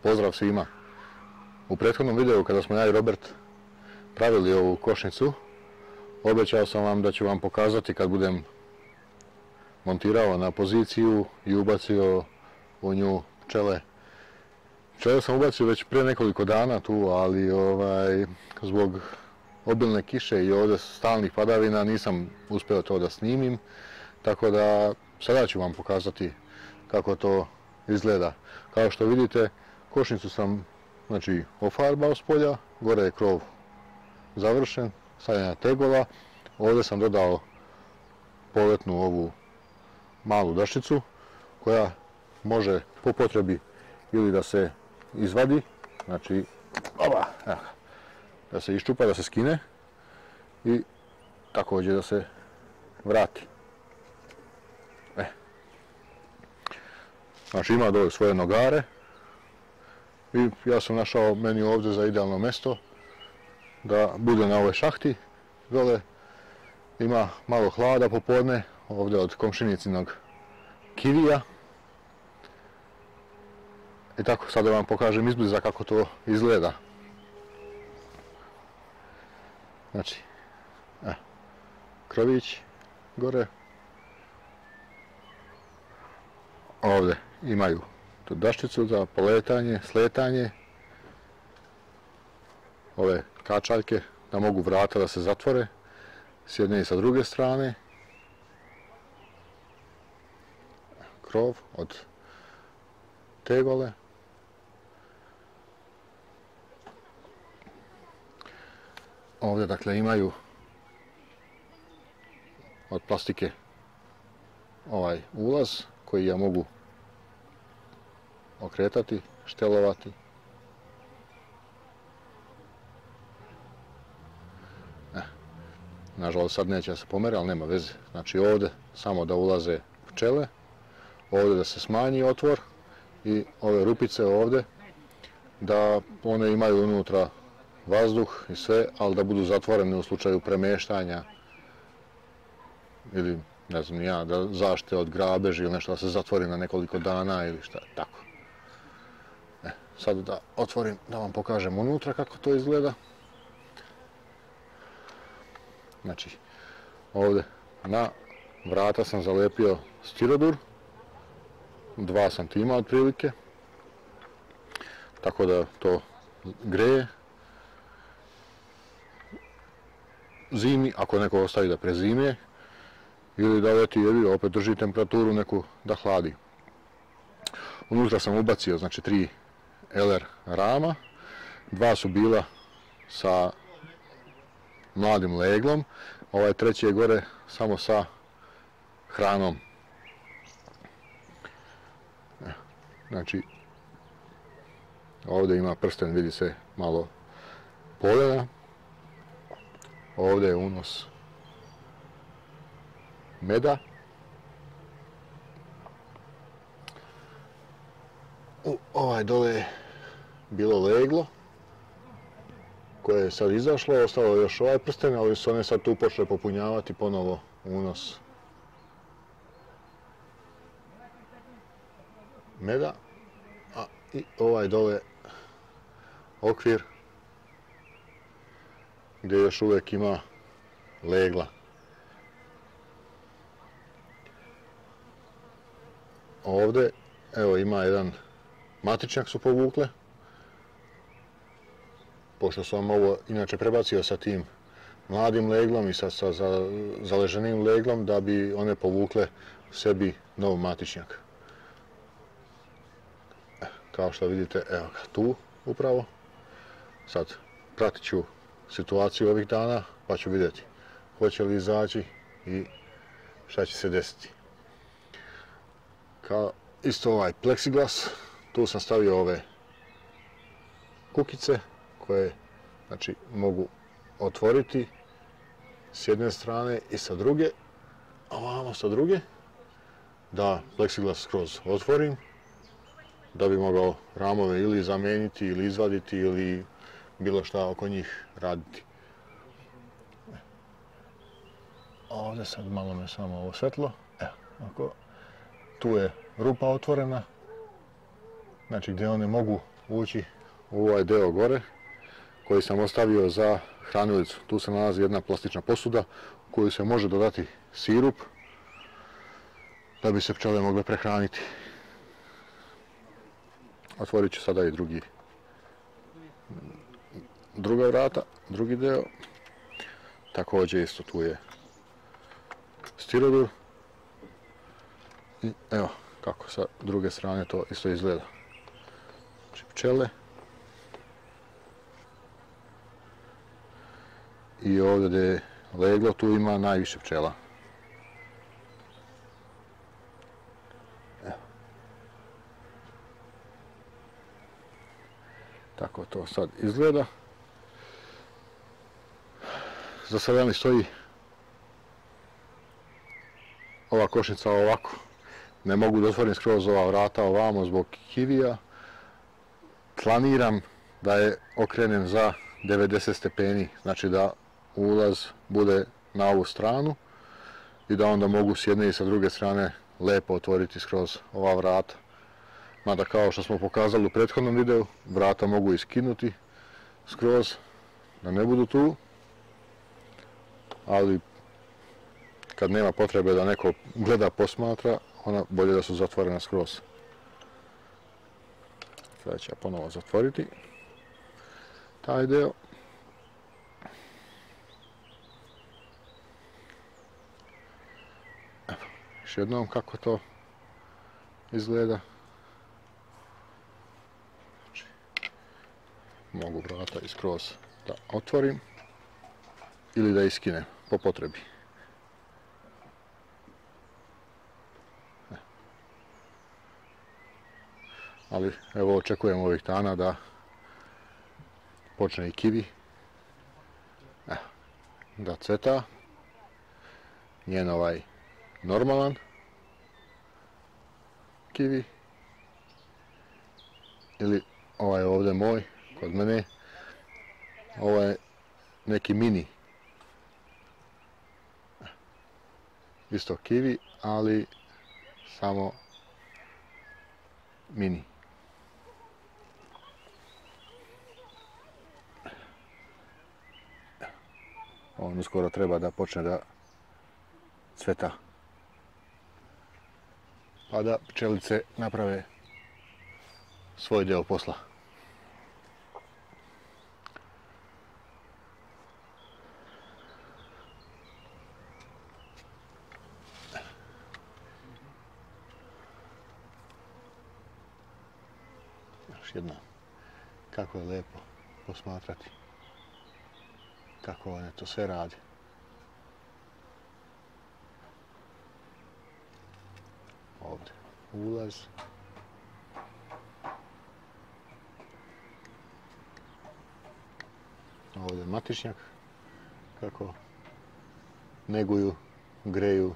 Pozdrav svima. U prethodnom videu kada smo ja i Robert pravili ovu košnicu, obećao sam vam da ću vam pokazati kad budem montirao na poziciju i ubacio u nju pčele. Pčele sam ubacio već prije nekoliko dana tu, ali zbog obilne kiše i ovdje stalnih padavina nisam uspio to da snimim, tako da sada ću vam pokazati kako to izgleda. Kao što vidite, košnicu sam ofarbao s polja, gore je krov završen, stavljena tegola, ovdje sam dodao poletnu ovu malu daščicu koja može po potrebi ili da se izvadi, da se iščupa, da se skine i također da se vrati. Znači ima dole svoje nogare i ja sam našao meni ovdje za idealno mjesto da bude na ovoj šahti. Dole ima malo hlada popodne, ovdje od komšinicinog kivija. I tako, sad da vam pokažem izbliza kako to izgleda. Znači, krović gore. Ovdje imaju tu daščicu za poletanje, sletanje. Ove kačaljke da mogu vrata da se zatvore s jedne i sa druge strane. Krov od tegole. Ovdje dakle imaju od plastike ovaj ulaz koji ja mogu okretati, štelovati. Nažalost sad neće da se pomere, ali nema veze. Znači ovdje samo da ulaze pčele, ovdje da se smanji otvor i ove rupice ovdje da one imaju unutra vazduh i sve, ali da budu zatvorene u slučaju premještanja ili ne znam ja, da zaštite od grabeži ili nešto, da se zatvori na nekoliko dana ili šta, tako. Sad da otvorim, da vam pokažem unutra kako to izgleda. Znači, ovdje na vrata sam zalepio stirodur, 2 cm otprilike, tako da to greje. Zimi, ako neko ostavi da prezimije, ili da leti ili opet drži temperaturu neku da hladi. Unutra sam ubacio, znači 3 LR rama, 2 su bila sa mladim leglom, ovaj treći je gore samo sa hranom. Znači, ovdje ima prsten, vidi se malo poljena. Ovdje je unos meda. Ovaj dole je bilo leglo koje je sad izašlo, ostalo je još ovaj prsten, ali su one sad tu počele popunjavati ponovo unos meda. A i ovaj dole okvir gdje još uvijek ima legla. Ovdje, evo, ima jedan matičnjak su povukle, pošto sam ovo inače prebacio sa tim mladim leglom i sa zaleženim leglom da bi one povukle sebi nov matičnjak. Kao što vidite, evo ga tu upravo. Sad pratit ću situaciju ovih dana pa ću vidjeti hoće li izaći i šta će se desiti. Kao isto ovaj pleksiglas, tu sam stavio ove kukice koje znači mogu otvoriti s jedne strane i sa druge, a ovamo sa druge, da pleksiglas skroz otvorim, da bi mogao ramove ili zamijeniti ili izvaditi ili bilo šta oko njih raditi. Ovdje sad malo me samo ovo svetlo. Tu je rupa otvorena, znači gdje one mogu ući u ovaj deo gore koji sam ostavio za hranilicu. Tu se nalazi jedna plastična posuda u koju se može dodati sirup da bi se pčele mogle prehraniti. Otvorit ću sada i druga vrata, drugi deo. Također isto tu je stirodur. I evo kako sa druge strane to isto izgleda. Znači pčele. I ovdje gdje je leglo tu ima najviše pčela. Evo. Tako to sad izgleda. Za sada mi stoji ova košnica ovako. Ne mogu da otvorim skroz ova vrata ovamo zbog kivija. Planiram da je okrenem za 90 stepeni, znači da ulaz bude na ovu stranu i da onda mogu s jedne i sa druge strane lepo otvoriti skroz ova vrata. Mada kao što smo pokazali u prethodnom videu, vrata mogu iskinuti skroz, da ne budu tu, ali kad nema potrebe da neko gleda, posmatra, ona bolje da su zatvorena skroz. Sada ću ja ponovo zatvoriti taj deo. Evo, još jednom kako to izgleda. Znači, mogu vrata i skroz da otvorim ili da iskinem po potrebi. Ali evo očekujem ovih dana da počne i kivi da cveta, njen ovaj normalan kivi ili ovaj ovdje moj kod mene, ovaj neki mini isto kivi, ali samo mini. On uskoro treba da počne da cveta. Pa da pčelice naprave svoj deo posla. Još jednom, kako je lijepo posmatrati kako one to sve radi. Ovdje ulaz. Ovdje matičnjak. Kako neguju, greju.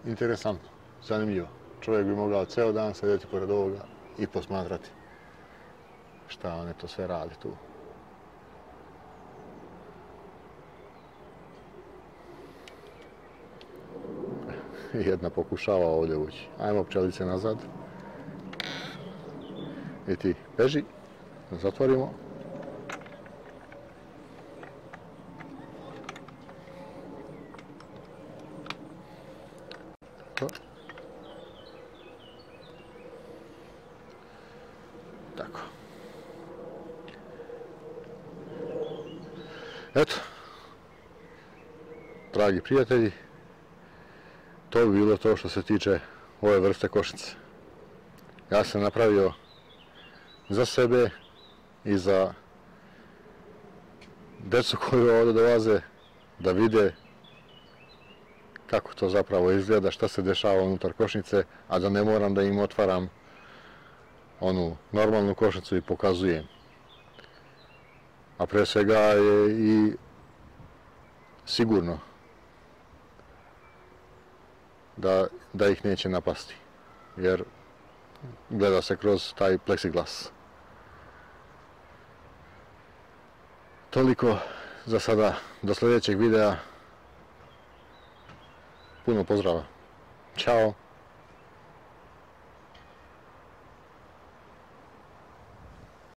Interesantno, zanimljivo. Čovjek bi mogao ceo dan sedjeti pored ovoga i posmatrati šta one to sve radi tu. Jedna pokušava ovdje ući. Ajmo pčelice nazad. I ti beži. Zatvorimo. Tako. Eto, dragi prijatelji, to bi bilo to što se tiče ove vrste košnice. Ja sam napravio za sebe i za djecu koju ovdje dolaze da vide kako to zapravo izgleda, šta se dešava unutar košnice, a da ne moram da im otvaram onu normalnu košnicu i pokazujem. A pre svega je i sigurno da ih neće napasti, jer gleda se kroz taj pleksiglas. Toliko Za sada, do sljedećeg videa. Puno pozdrava. Ćao.